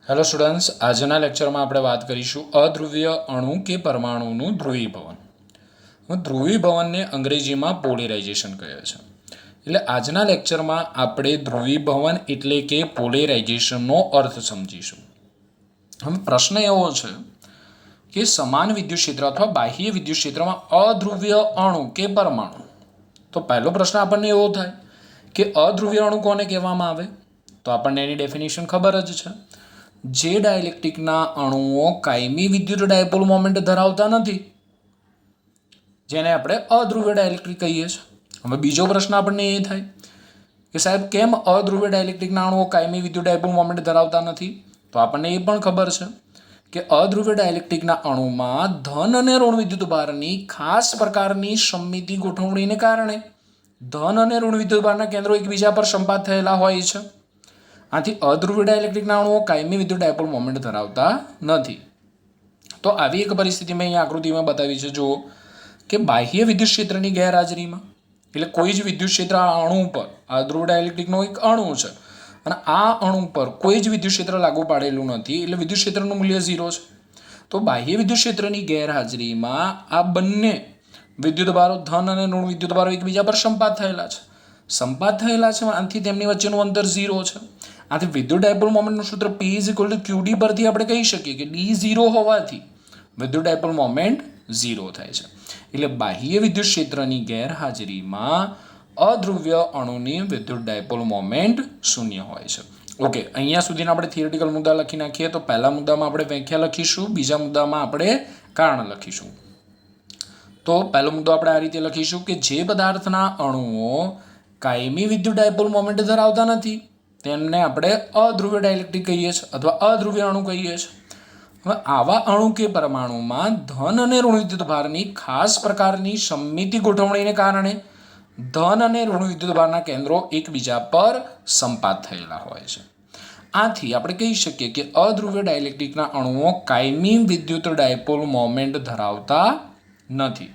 Hello students, આજના લેક્ચરમાં આપણે વાત કરીશું અધ્રુવીય અણુ કે પરમાણુનું ધ્રુવીભવન. ધ્રુવીભવનને અંગ્રેજીમાં પોલેરાઇઝેશન કહે છે. એટલે આજના લેક્ચરમાં આપણે ધ્રુવીભવન એટલે કે પોલેરાઇઝેશનનો અર્થ સમજીશું. હવે પ્રશ્ન એવો છે કે સમાન વિદ્યુત ક્ષેત્ર અથવા બાહ્ય વિદ્યુત ક્ષેત્રમાં અધ્રુવીય અણુ કે પરમાણુ. તો પહેલો પ્રશ્ન આપણને એવો થાય કે અધ્રુવીય અણુ કોને કહેવામાં આવે? તો આપણને એની ડેફિનેશન ખબર જ છે. જે ડાયલેક્ટ્રિકના અણુઓ કાયમી વિદ્યુત ડાયપોલ મોમેન્ટ ધરાવતા નથી, જેને આપણે અધ્રુવીય ડાયલેક્ટ્રિક કહીએ છીએ. હવે બીજો પ્રશ્ન આપણને એ થાય કે સાહેબ કેમ અધ્રુવીય ડાયલેક્ટ્રિકના અણુઓ કાયમી વિદ્યુત ડાયપોલ મોમેન્ટ ધરાવતા નથી? તો આપણને એ પણ ખબર છે કે અધ્રુવીય ડાયલેક્ટ્રિકના અણુમાં ધન અને ઋણ વિદ્યુત ભારની ખાસ પ્રકારની સમમિતિ ગોઠવણીને કારણે ધન અને ઋણ વિદ્યુત ભારના કેન્દ્રો એકબીજા પર સંપાત થયેલા હોય છે. આથી અધ્રુવીય ડાયલેક્ટ્રિકના અણુઓ કાયમી વિદ્યુત ડાયપોલ મોમેન્ટ ધરાવતા નથી. તો આવી એક પરિસ્થિતિ મેં અહીંયા આકૃતિમાં બતાવી છે. જુઓ કે બાહ્ય વિદ્યુત ક્ષેત્રની ગેરહાજરીમાં, એટલે કોઈ જ વિદ્યુત ક્ષેત્ર આ અણુ પર, અધ્રુવીય ડાયલેક્ટ્રિકનો એક અણુ છે અને આ અણુ પર કોઈ જ વિદ્યુત ક્ષેત્ર લાગુ પાડેલું નથી, એટલે વિદ્યુત ક્ષેત્રનું મૂલ્ય 0 છે. તો બાહ્ય વિદ્યુત ક્ષેત્રની ગેરહાજરીમાં આ બંને વિદ્યુત ભારો, ધન અને ઋણ વિદ્યુત ભારો એકબીજા પર સંપાત થયેલા છે. આથી તેમની વચ્ચેનું અંતર 0 છે. આથી વિદ્યુત ડાયપોલ મોમેન્ટનું સૂત્ર P = QD પરથી આપણે કહી શકીએ કે D 0 હોવાથી વિદ્યુત ડાયપોલ મોમેન્ટ 0 થાય છે. એટલે બાહ્ય વિદ્યુત ક્ષેત્રની ગેરહાજરીમાં અધ્રુવીય અણુની વિદ્યુત ડાયપોલ મોમેન્ટ 0 હોય છે. ઓકે, અહીંયા સુધીના આપણે થિયરિટિકલ મુદ્દા લખી નાખીએ. તો પહેલા મુદ્દામાં આપણે વ્યાખ્યા લખીશું, બીજા મુદ્દામાં આપણે કારણ લખીશું. તો પહેલો મુદ્દો આપણે આ રીતે લખીશું કે જે પદાર્થના અણુઓ કાયમી વિદ્યુત ડાયપોલ મોમેન્ટ ધરાવતા નથી તેમને આપણે અધ્રુવીય ડાયલેક્ટ્રિક કહીએ છીએ અથવા અધ્રુવીય અણુ કહીએ છીએ. હવે આવા અણુ કે પરમાણુમાં ધન અને ઋણ વિદ્યુત ભારની ખાસ પ્રકારની સમમિતિ ગોઠવણીને કારણે ધન અને ઋણ વિદ્યુત ભારના કેન્દ્રો એકબીજા પર સંપાત થયેલા હોય છે. આથી આપણે કહી શકીએ કે અધ્રુવીય ડાયલેક્ટ્રિકના અણુઓ કાયમી વિદ્યુત ડાયપોલ મોમેન્ટ ધરાવતા નથી.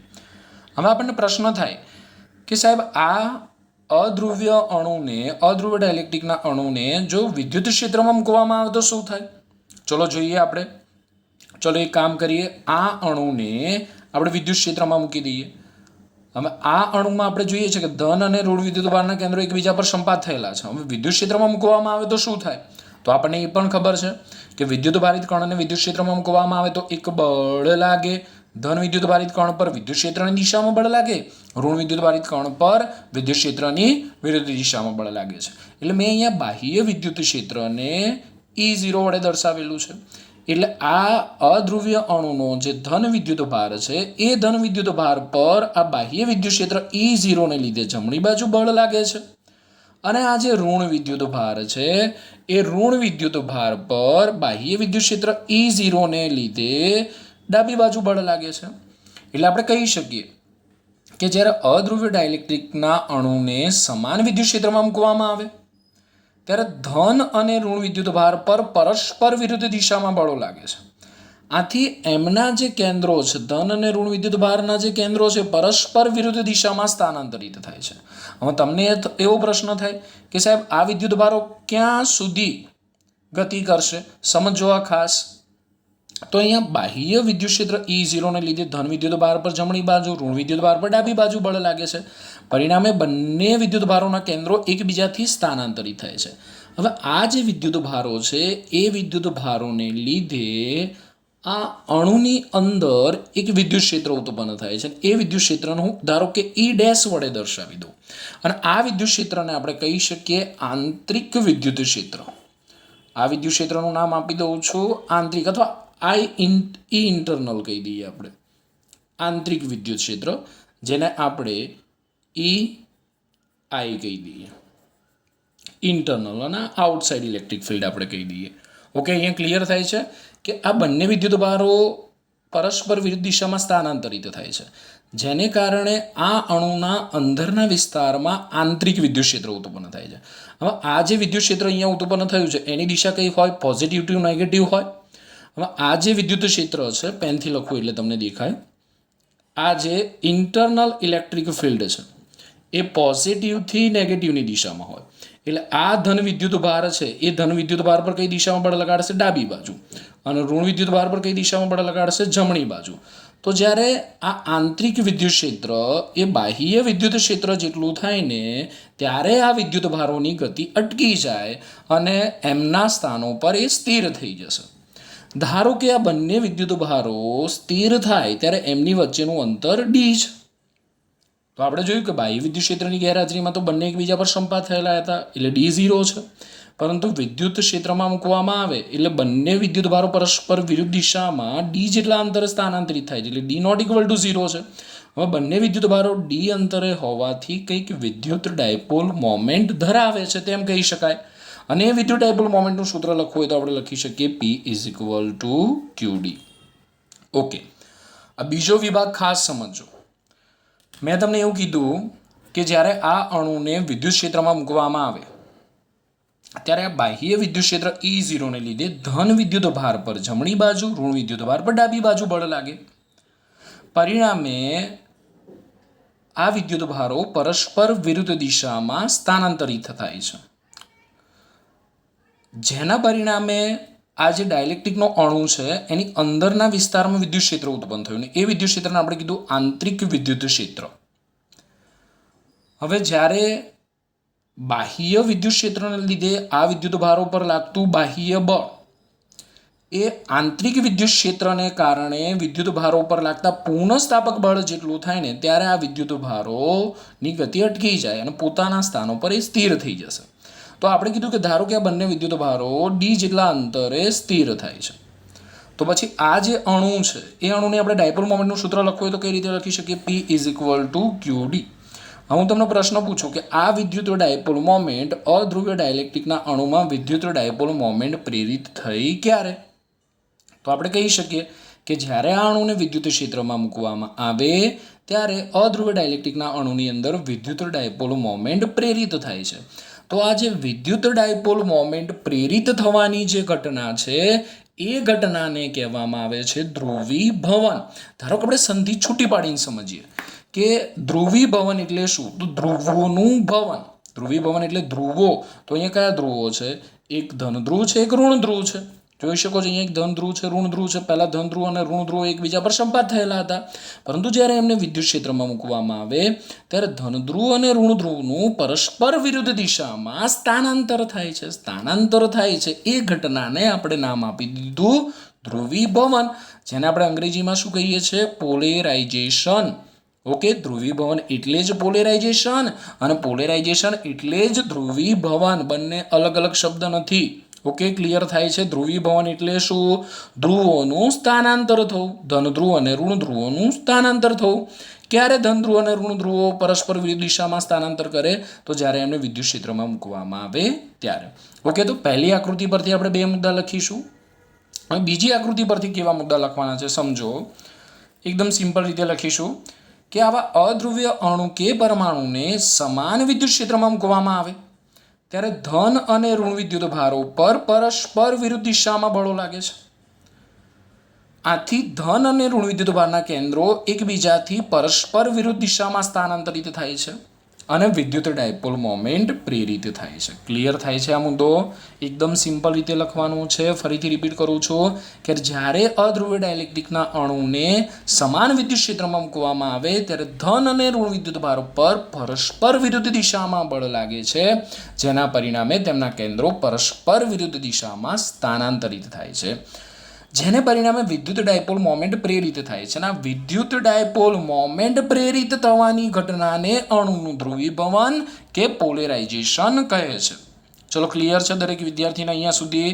હવે આપણને પ્રશ્ન થાય કે સાહેબ આ અધ્રુવીય ડાયલેક્ટ્રિકના અણુને જો વિદ્યુત ક્ષેત્રમાં મૂકવામાં આવે તો શું થાય? ચલો જોઈએ આપણે. ચલો એક કામ કરીએ, આ અણુને આપણે વિદ્યુત ક્ષેત્રમાં મૂકી દઈએ. હવે આ અણુમાં આપણે જોઈએ છે કે ધન અને ઋણ વિદ્યુત ભારના કેન્દ્રો એકબીજા પર સંપાત થયેલા છે. હવે વિદ્યુત ક્ષેત્રમાં મૂકવામાં આવે તો શું થાય? તો આપણને એ પણ ખબર છે કે વિદ્યુત ભારિત કણને વિદ્યુત ક્ષેત્રમાં મૂકવામાં આવે તો એક બળ લાગે. ધન વિદ્યુત ભારિત કણ પર વિદ્યુત ક્ષેત્રની દિશામાં બળ લાગે, ઋણ વિદ્યુત ભારિત કણ પર વિદ્યુત ક્ષેત્રની વિરુદ્ધ દિશામાં બળ લાગે છે. એટલે મેં અહીંયા બાહ્ય વિદ્યુત ક્ષેત્રને E0 વડે દર્શાવેલું છે. એટલે આ અધ્રુવીય અણુનો જે ધન વિદ્યુત ભાર છે એ ધન વિદ્યુત ભાર પર આ બાહ્ય વિદ્યુત ક્ષેત્ર E0 ને લીધે જમણી બાજુ બળ લાગે છે અને આ જે ઋણ વિદ્યુત ભાર છે એ ઋણ વિદ્યુત ભાર પર બાહ્ય વિદ્યુત ક્ષેત્ર E0 ને લીધે ડાબી બાજુ બળ લાગે છે. એટલે આપણે કહી શકીએ કે જ્યારે અધ્રુવીય ડાયલેક્ટ્રિકના અણુને સમાન વિદ્યુત ક્ષેત્રમાં મૂકવામાં આવે ત્યારે ધન અને ઋણ વિદ્યુત ભાર પર પરસ્પર વિરુદ્ધ દિશામાં બળો લાગે છે. આથી એમના જે કેન્દ્રો છે, ધન અને ઋણ વિદ્યુત ભારના જે કેન્દ્રો છે, પરસ્પર વિરુદ્ધ દિશામાં સ્થાનાંતરિત થાય છે. હવે તમને એવો પ્રશ્ન થાય કે સાહેબ આ વિદ્યુત ભારો ક્યાં સુધી ગતિ કરશે? સમજો આ ખાસ. તો અહીંયા બાહ્ય વિદ્યુત ક્ષેત્ર E0 ને લીધે ધન વિદ્યુત ભાર પર જમણી બાજુ, ઋણ વિદ્યુત ભાર પર ડાબી બાજુ બળ લાગે છે. પરિણામે બંને વિદ્યુત ભારોના કેન્દ્રો એકબીજાથી સ્થાનાંતરિત થાય છે. હવે આ જે વિદ્યુત ભારો છે એ વિદ્યુત ભારોને લીધે આ અણુની અંદર એક વિદ્યુત ક્ષેત્ર ઉત્પન્ન થાય છે. એ વિદ્યુત ક્ષેત્રને હું ધારો કે E' વડે દર્શાવી દઉં અને આ વિદ્યુત ક્ષેત્રને આપણે કહી શકીએ આંતરિક વિદ્યુત ક્ષેત્ર. આ વિદ્યુત ક્ષેત્રનું નામ આપી દઉં છું આંતરિક, અથવા ઇન્ટરનલ કહી દઈએ આપણે, આંતરિક વિદ્યુત ક્ષેત્ર, જેને આપણે EI કહી દઈએ, ઇન્ટરનલ, અને આઉટસાઇડ ઇલેક્ટ્રિક ફિલ્ડ આપણે કહી દઈએ. ઓકે, અહીંયા ક્લિયર થાય છે કે આ બંને વિદ્યુત ભારો પરસ્પર વિરુદ્ધ દિશામાં સ્થાનાંતરિત થાય છે, જેને કારણે આ અણુના અંદરના વિસ્તારમાં આંતરિક વિદ્યુત ક્ષેત્ર ઉત્પન્ન થાય છે. હવે આ જે વિદ્યુત ક્ષેત્ર અહીંયા ઉત્પન્ન થયું છે એની દિશા કઈ હોય? પોઝિટિવ ટુ નેગેટિવ હોય. હવે આ જે વિદ્યુત ક્ષેત્ર છે, પેનથી લખવું એટલે તમને દેખાય, આ જે ઇન્ટરનલ ઇલેક્ટ્રિક ફિલ્ડ છે એ પોઝિટિવથી નેગેટિવની દિશામાં હોય. એટલે આ ધન વિદ્યુત ભાર છે એ ધન વિદ્યુત ભાર પર કઈ દિશામાં બળ લગાડશે? ડાબી બાજુ. અને ઋણ વિદ્યુત ભાર પર કઈ દિશામાં બળ લગાડશે? જમણી બાજુ. તો જ્યારે આ આંતરિક વિદ્યુત ક્ષેત્ર એ બાહ્ય વિદ્યુત ક્ષેત્ર જેટલું થાય ને ત્યારે આ વિદ્યુત ભારોની ગતિ અટકી જાય અને એમના સ્થાનો પર એ સ્થિર થઈ જશે. ધારો કે આ બંને વિદ્યુત ભારો સ્થિર થાય ત્યારે એમની વચ્ચેનું અંતર ડી છે. તો આપણે જોયું કે બાહ્ય વિદ્યુત ક્ષેત્રની ગેરહાજરીમાં તો બંને એકબીજા પર સંપાત થયેલા હતા એટલે ડી 0 છે. પરંતુ વિદ્યુત ક્ષેત્રમાં મૂકવામાં આવે એટલે બંને વિદ્યુત ભારો પરસ્પર વિરુદ્ધ દિશામાં ડી જેટલા અંતરે સ્થાનાંતરિત થાય છે એટલે ડી નોટ ઇક્વલ ટુ 0 છે. હવે બંને વિદ્યુત ભારો ડી અંતરે હોવાથી કંઈક વિદ્યુત ડાયપોલ મોમેન્ટ ધરાવે છે તેમ કહી શકાય. અને એ વિદ્યુત ડાયપોલ મોમેન્ટનું સૂત્ર લખવું હોય તો આપણે લખી શકીએ P is equal two QD. Okay, આ બીજો વિભાગ ખાસ સમજો. મેં તમને એવું કીધું કે જ્યારે આ અણુને વિદ્યુત ક્ષેત્રમાં મૂકવામાં આવે ત્યારે આ બાહ્ય વિદ્યુત ક્ષેત્ર E0 ને લીધે ધન વિદ્યુત ભાર પર જમણી બાજુ, ઋણ વિદ્યુત ભાર પર ડાબી બાજુ બળ લાગે. પરિણામે આ વિદ્યુત ભારો પરસ્પર વિરુદ્ધ દિશામાં સ્થાનાંતરિત થાય છે, જેના પરિણામે આ જે ડાયલેક્ટ્રિકનો અણુ છે એની અંદરના વિસ્તારમાં વિદ્યુત ક્ષેત્ર ઉત્પન્ન થયું ને એ વિદ્યુત ક્ષેત્રને આપણે કીધું આંતરિક વિદ્યુત ક્ષેત્ર. હવે જ્યારે બાહ્ય વિદ્યુત ક્ષેત્રને લીધે આ વિદ્યુત ભારો પર લાગતું બાહ્ય બળ એ આંતરિક વિદ્યુત ક્ષેત્રને કારણે વિદ્યુત ભારો પર લાગતા પુનઃસ્થાપક બળ જેટલું થાય ને ત્યારે આ વિદ્યુત ભારોની ગતિ અટકી જાય અને પોતાના સ્થાનો પર એ સ્થિર થઈ જશે. તો આપણે કીધું કે ધારો કે આ બંને વિદ્યુત ભારો ડી જેટલા અંતરે સ્થિર થાય છે. તો પછી આ જે અણુ છે એ અણુને આપણે ડાયપોલ મોમેન્ટનું સૂત્ર લખવું હોય તો કઈ રીતે લખી શકીએ? P is equal two QD. હું તમને પ્રશ્ન પૂછું કે આ વિદ્યુત ડાયપોલ મોમેન્ટ અધ્રુવ્ય ડાયલેક્ટ્રિકના અણુમાં વિદ્યુત ડાયપોલ મોમેન્ટ પ્રેરિત થઈ ક્યારે? તો આપણે કહી શકીએ કે જ્યારે આ અણુને વિદ્યુત ક્ષેત્રમાં મૂકવામાં આવે ત્યારે અધ્રુવ્ય ડાયલેક્ટ્રિકના અણુની અંદર વિદ્યુત ડાયપોલ મોમેન્ટ પ્રેરિત થાય છે. તો આ જે વિદ્યુત ડાયપોલ મોમેન્ટ પ્રેરિત થવાની જે ઘટના છે એ ઘટનાને કહેવામાં આવે છે ધ્રુવીભવન. ધારો કે આપણે સંધિ છૂટી પાડીને સમજીએ કે ધ્રુવીભવન એટલે શું? તો ધ્રુવોનું ભવન. ધ્રુવીભવન એટલે ધ્રુવો. તો અહીંયા કયા ધ્રુવો છે? એક ધન ધ્રુવ છે, એક ઋણ ધ્રુવ છે. જોઈ શકો છો અહીંયા એક ધન ધ્રુવ છે, ઋણ ધ્રુવ છે. પહેલા ધન ધ્રુવ અને ઋણ ધ્રુવ એકબીજા પર સંપાત થયેલા હતા, પરંતુ જ્યારે એમને વિદ્યુત ક્ષેત્રમાં મૂકવામાં આવે ત્યારે ધન ધ્રુવ અને ઋણ ધ્રુવનું પરસ્પર વિરુદ્ધ દિશામાં સ્થાનાંતર થાય છે. સ્થાનાંતર થાય છે એ ઘટનાને આપણે નામ આપી દીધું ધ્રુવીભવન, જેને આપણે અંગ્રેજીમાં શું કહીએ છીએ? પોલેરાઇઝેશન. ઓકે, ધ્રુવીભવન એટલે જ પોલેરાઇઝેશન અને પોલેરાઇઝેશન એટલે જ ધ્રુવીભવન. બંને અલગ અલગ શબ્દ નથી. ઓકે, ક્લિયર થાય છે? ધ્રુવીભવન એટલે શું? ધ્રુવોનું સ્થાનાંતર થવું, ધન ધ્રુવ અને ઋણ ધ્રુવોનું સ્થાનાંતર થવું. ક્યારે ધન ધ્રુવ અને ઋણ ધ્રુવો પરસ્પર વિરુદ્ધ દિશામાં સ્થાનાંતર કરે? તો જ્યારે એમને વિદ્યુત ક્ષેત્રમાં મૂકવામાં આવે ત્યારે. ઓકે, તો પહેલી આકૃતિ પરથી આપણે 2 મુદ્દા લખીશું. હવે બીજી આકૃતિ પરથી કેવા મુદ્દા લખવાના છે સમજો. એકદમ સિમ્પલ રીતે લખીશું કે આવા અધ્રુવ્ય અણુ કે પરમાણુને સમાન વિદ્યુત ક્ષેત્રમાં મૂકવામાં આવે ત્યારે ધન અને ઋણ વિદ્યુત ભારો પર પરસ્પર વિરુદ્ધ દિશામાં બળો લાગે છે. આથી ધન અને ઋણ વિદ્યુત ભારના કેન્દ્રો એકબીજાથી પરસ્પર વિરુદ્ધ દિશામાં સ્થાનાંતરિત થાય છે અને વિદ્યુત ડાયપોલ મોમેન્ટ પ્રેરિત થાય છે. ક્લિયર થાય છે આ મુદ્દો? એકદમ સિમ્પલ રીતે લખવાનું છે. ફરીથી રિપીટ કરું છું કે જ્યારે અધ્રુવ્ય ડાયલેક્ટ્રિકના અણુને સમાન વિદ્યુત ક્ષેત્રમાં મૂકવામાં આવે ત્યારે ધન અને ઋણ વિદ્યુત ભારો પર પરસ્પર વિરુદ્ધ દિશામાં બળ લાગે છે, જેના પરિણામે તેમના કેન્દ્રો પરસ્પર વિરુદ્ધ દિશામાં સ્થાનાંતરિત થાય છે, જેને પરિણામે વિદ્યુત ડાયપોલ મોમેન્ટ પ્રેરિત થાય છે. અને આ વિદ્યુત ડાયપોલ મોમેન્ટ પ્રેરિત થવાની ઘટનાને અણુનું ધ્રુવીભવન કે પોલેરાઇઝેશન કહે છે. ચલો, ક્લિયર છે દરેક વિદ્યાર્થીને અહીંયા સુધી?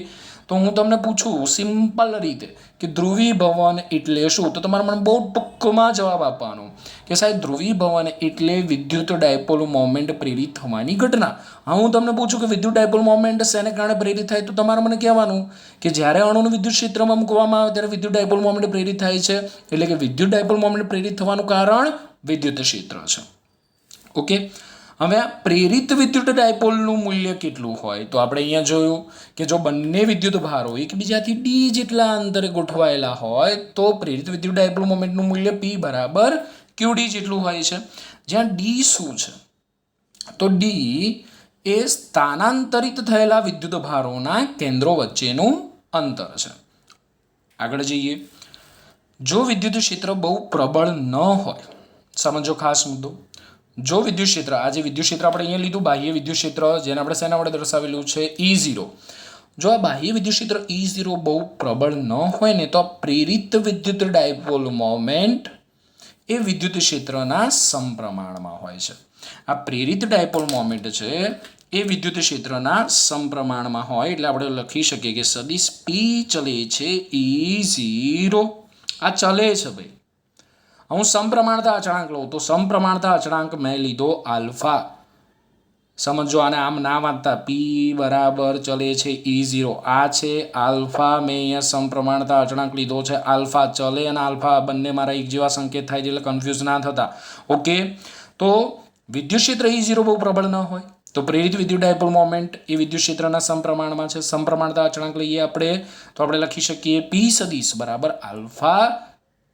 તો હું તમને પૂછું સિમ્પલ રીતે કે ધ્રુવીભવન એટલે શું? તો તમારે મને બહુ ટૂંકમાં જવાબ આપવાનો કે સાહેબ ધ્રુવીભવન એટલે વિદ્યુત ડાયપોલ મોમેન્ટ પ્રેરિત થવાની ઘટના. હા, હું તમને પૂછું કે વિદ્યુત ડાયપોલ મોમેન્ટ શેને કારણે પ્રેરિત થાય? તો તમારે મને કહેવાનું કે જ્યારે અણુનું વિદ્યુત ક્ષેત્રમાં મૂકવામાં આવે ત્યારે વિદ્યુત ડાયપોલ મોમેન્ટ પ્રેરિત થાય છે. એટલે કે વિદ્યુત ડાયપોલ મોમેન્ટ પ્રેરિત થવાનું કારણ વિદ્યુત ક્ષેત્ર છે. ઓકે, હવે આ પ્રેરિત વિદ્યુત ડાયપોલનું મૂલ્ય કેટલું હોય? તો આપણે અહીંયા જોયું કે જો બંને વિદ્યુત ભારો એકબીજાથી ડી જેટલા અંતરે ગોઠવાયેલા હોય તો પ્રેરિત વિદ્યુત ડાયપોલ મોમેન્ટનું મૂલ્ય P બરાબર QD જેટલું હોય છે. જ્યાં ડી શું છે? તો ડી એ સ્થાનાંતરિત થયેલા વિદ્યુત ભારોના કેન્દ્રો વચ્ચેનું અંતર છે. આગળ જઈએ. જો વિદ્યુત ક્ષેત્ર બહુ પ્રબળ ન હોય, સમજો ખાસ મુદ્દો, જો વિદ્યુત ક્ષેત્ર, આ જે વિદ્યુત ક્ષેત્ર આપણે અહીંયા લીધું બાહ્ય વિદ્યુત ક્ષેત્ર, જેને આપણે શેના વડે દર્શાવેલું છે E0, જો આ બાહ્ય વિદ્યુત ક્ષેત્ર E0 બહુ પ્રબળ ન હોય ને, તો પ્રેરિત વિદ્યુત ડાયપોલ મોમેન્ટ એ વિદ્યુત ક્ષેત્રના સમપ્રમાણમાં હોય છે. આ પ્રેરિત ડાયપોલ મોમેન્ટ છે એ વિદ્યુત ક્ષેત્રના સમપ્રમાણમાં હોય, એટલે આપણે લખી શકીએ કે સદિશ P ચલે છે E0, આ ચલે છે ભાઈ. હું સમપ્રમાણતા અચળાંક લઉં તો સમપ્રમાણતા અચળાંક મેં લીધો આલ્ફા. સમજો, આને આમ ના વાંચતા, P બરાબર ચલે છે E0, આ છે આલ્ફા. મેં અહીંયા સમપ્રમાણતા અચળાંક લીધો છે આલ્ફા. ચલે અને આલ્ફા બંને મારા એક જેવા સંકેત થાય છે, એટલે કન્ફ્યુઝ ના થતા. ઓકે, તો વિદ્યુત ક્ષેત્ર E0 બહુ પ્રબળ ન હોય તો પ્રેરિત વિદ્યુત ડાયપોલ મોમેન્ટ એ વિદ્યુત ક્ષેત્રના સમપ્રમાણમાં છે. સમપ્રમાણતા અચળાંક લઈએ આપણે તો આપણે લખી શકીએ P સદિશ બરાબર આલ્ફા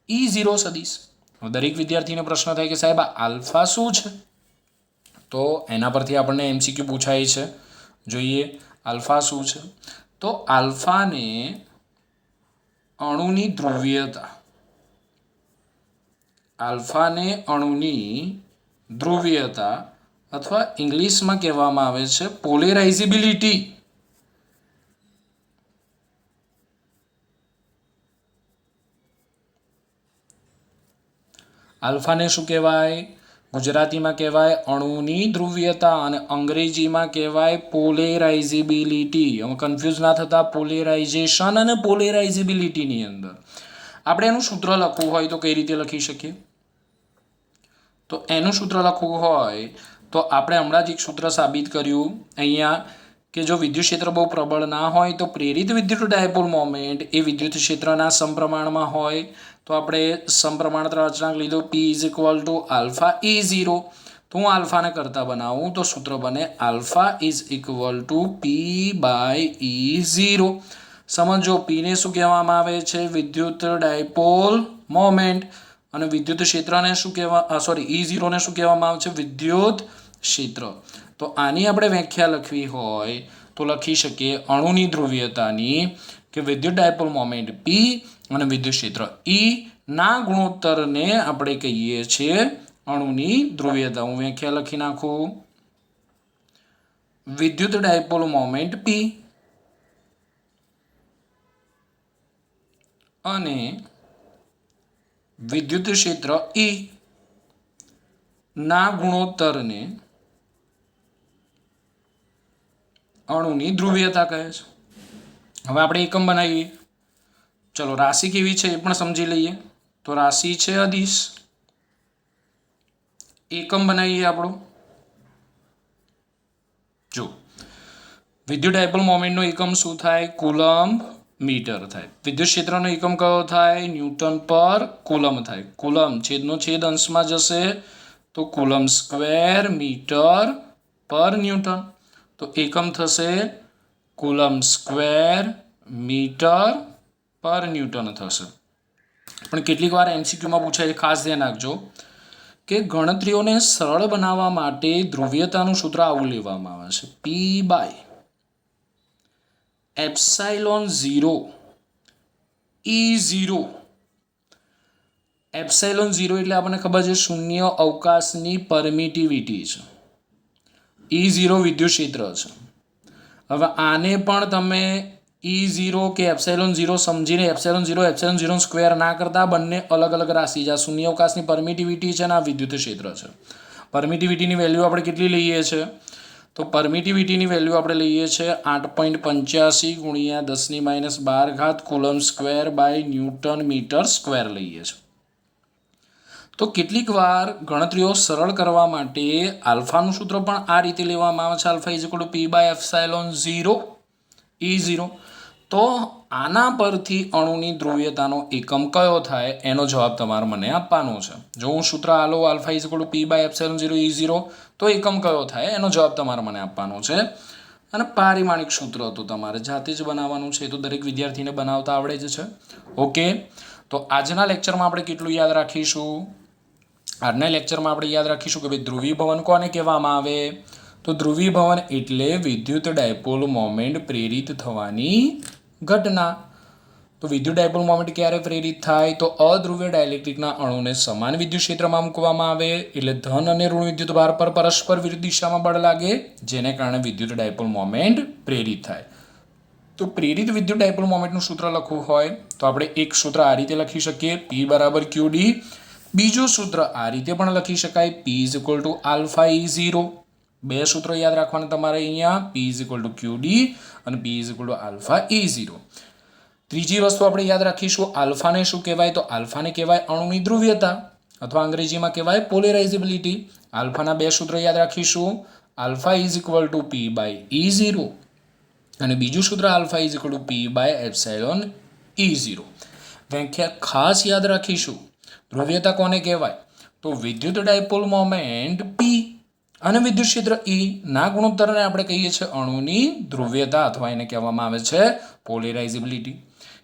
E0 સદિશ. દરેક વિદ્યાર્થીને પ્રશ્ન થાય કે સાહેબ આલ્ફા શું છે, તો એના પરથી આપણને MCQ પૂછાય છે. જોઈએ આલ્ફા શું છે. તો આલ્ફાને અણુની ધ્રુવીયતા, આલ્ફાને અણુની ધ્રુવીયતા અથવા ઇંગ્લિશમાં કહેવામાં આવે છે પોલેરાઇઝિબિલિટી. આલ્ફાને શું કહેવાય? ગુજરાતીમાં કહેવાય અણુની ધ્રુવીયતા અને અંગ્રેજીમાં કહેવાય પોલેરાઇઝિબિલિટી. હવે કન્ફ્યુઝ ના થતા, પોલેરાઇઝેશન અને પોલેરાઇઝિબિલિટીની અંદર આપણે એનું સૂત્ર લખવું હોય તો કઈ રીતે લખી શકીએ? તો એનું સૂત્ર લખવું હોય તો આપણે હમણાં જ એક સૂત્ર સાબિત કર્યું અહીંયા કે જો વિદ્યુત ક્ષેત્ર બહુ પ્રબળ ના હોય તો પ્રેરિત વિદ્યુત ડાયપોલ મોમેન્ટ એ વિદ્યુત ક્ષેત્રના સમપ્રમાણમાં હોય. તો આપણે સમપ્રમાણતા અચળાંક લીધો P is equal to alpha E0. તો હું આલ્ફાને કરતા બનાવું તો સૂત્ર બને alpha is equal to P by E0. સમજો, Pને શું કહેવામાં આવે છે? વિદ્યુત ડાયપોલ મોમેન્ટ. અને વિદ્યુત ક્ષેત્રને શું કહેવા, સોરી E0 ને શું કહેવામાં આવે છે? વિદ્યુત ક્ષેત્ર. તો આની આપણે વ્યાખ્યા લખવી હોય તો લખી શકીએ અણુની ધ્રુવીયતાની કે વિદ્યુત ડાયપોલ મોમેન્ટ P અને વિદ્યુત ક્ષેત્ર E ના ગુણોત્તરને આપણે કહીએ છીએ અણુની ધ્રુવીયતા. હું વ્યાખ્યા લખી નાખું. વિદ્યુત ડાયપોલ મોમેન્ટ P અને વિદ્યુત ક્ષેત્ર E ના ગુણોત્તરને અણુની ધ્રુવીયતા કહે છે. હવે આપણે એકમ બનાવીએ. ચલો, રાશિ કેવી છે એ પણ સમજી લઈએ. તો રાશિ છે અદિશ. એકમ બનાવીએ આપણો. જો વિદ્યુત ડાયપોલ મોમેન્ટનો એકમ શું થાય? કુલમ્બ મીટર થાય. વિદ્યુત ક્ષેત્રનો એકમ કયો થાય? ન્યૂટન પર કુલમ થાય. કુલમ છેદનો છેદ અંશમાં જશે તો કુલમ સ્ક્વેર મીટર પર ન્યૂટન. તો એકમ થશે કુલમ સ્ક્વેર મીટર પર ન્યૂટન થશે. પણ કેટલીક વાર MCQમાં પૂછાય, ખાસ ધ્યાન રાખજો કે ગણતરીઓને સરળ બનાવવા માટે ધ્રુવીયતાનું સૂત્ર આવું લેવામાં આવે છે P by epsilon 0 E0. Epsilon 0 એટલે આપણને ખબર છે શૂન્ય અવકાશની પરમિટિવિટી છે. E0 વિદ્યુત ક્ષેત્ર છે. હવે આને પણ તમે E0 કે એપ્સાઇલોન 0 સમજીને એપ્સાઇલોન 0 સ્ક્વેર ના કરતા, બંને અલગ અલગ રાશિ છે. આ શૂન્ય અવકાશની પરમિટિવિટી છે અને આ વિદ્યુત ક્ષેત્ર છે. પરમિટિવિટીની વેલ્યુ આપણે કેટલી લઈએ છીએ? તો પરમિટિવિટીની વેલ્યુ આપણે લઈએ છીએ 8.85 ગુણ્યા 10⁻12 coulomb square by newton metre square લઈએ છીએ. તો કેટલીક વાર ગણતરીઓ સરળ કરવા માટે આલ્ફાનું સૂત્ર પણ આ રીતે લેવામાં આવે છે. Alpha is equal to P by epsilon 0 E0. તો આના પરથી અણુની ધ્રુવીયતાનો એકમ કયો થાય એનો જવાબ તમારે મને આપવાનો છે. જો હું સૂત્ર આલો alpha is equal to P by epsilon 0 E0, તો એકમ કયો થાય એનો જવાબ તમારે મને આપવાનો છે. અને પારિમાણિક સૂત્ર તો તમારે જાતે જ બનાવવાનું છે. તો દરેક વિદ્યાર્થીને બનાવતા આવડે જ છે. ઓકે, તો આજના લેક્ચરમાં આપણે કેટલું યાદ રાખીશું? આજના લેક્ચરમાં આપણે યાદ રાખીશું કે ભાઈ ધ્રુવીભવન કોને કહેવામાં આવે? તો ધ્રુવીભવન એટલે વિદ્યુત ડાયપોલ મોમેન્ટ પ્રેરિત થવાની ઘટના. તો વિદ્યુત ડાયપોલ મોમેન્ટ ક્યારે પ્રેરિત થાય? તો અધ્રુવીય ડાયલેક્ટ્રિકના અણુને સમાન વિદ્યુત ક્ષેત્રમાં મૂકવામાં આવે એટલે ધન અને ઋણ વિદ્યુત ભાર પર પરસ્પર વિરુદ્ધ દિશામાં બળ લાગે, જેને કારણે વિદ્યુત ડાયપોલ મોમેન્ટ પ્રેરિત થાય. તો પ્રેરિત વિદ્યુત ડાયપોલ મોમેન્ટનું સૂત્ર લખવું હોય તો આપણે એક સૂત્ર આ રીતે લખી શકીએ, P બરાબર QD. બીજું સૂત્ર આ રીતે પણ લખી શકાય, P is equal to alpha E0. બે સૂત્રો યાદ રાખવાના તમારે અહીંયા, P is equal two QD અને P is equal to alpha E0. ત્રીજી વસ્તુ આપણે યાદ રાખીશું, આલ્ફાને શું કહેવાય? તો આલ્ફાને કહેવાય અણુની ધ્રુવીયતા અથવા અંગ્રેજીમાં કહેવાય પોલેરાઇઝેબિલિટી. આલ્ફાના બે સૂત્રો યાદ રાખીશું, alpha is equal to P by E0 અને બીજું સૂત્ર alpha is equal to P by epsilon E0. વ્યાખ્યા ખાસ યાદ રાખીશું. ધ્રુવીયતા કોને કહેવાય? તો વિદ્યુત ડાયપોલ મોમેન્ટ P અને વિદ્યુત ક્ષેત્ર E ના ગુણોત્તરને આપણે કહીએ છીએ અણુની ધ્રુવીયતા અથવા એને કહેવામાં આવે છે પોલેરાઇઝેબિલિટી.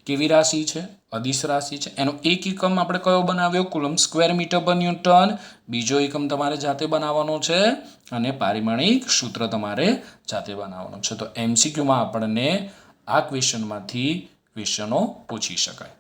કેવી રાશિ છે? અદિશ રાશિ છે. એનો એક એકમ આપણે કયો બનાવ્યો? કુલમ સ્ક્વેર મીટર પર ન્યૂટન. બીજો એકમ તમારે જાતે બનાવવાનો છે અને પારિમાણિક સૂત્ર તમારે જાતે બનાવવાનું છે. તો MCQમાં આપણને આ ક્વેશ્ચનમાંથી ક્વેશ્ચનો પૂછી શકાય.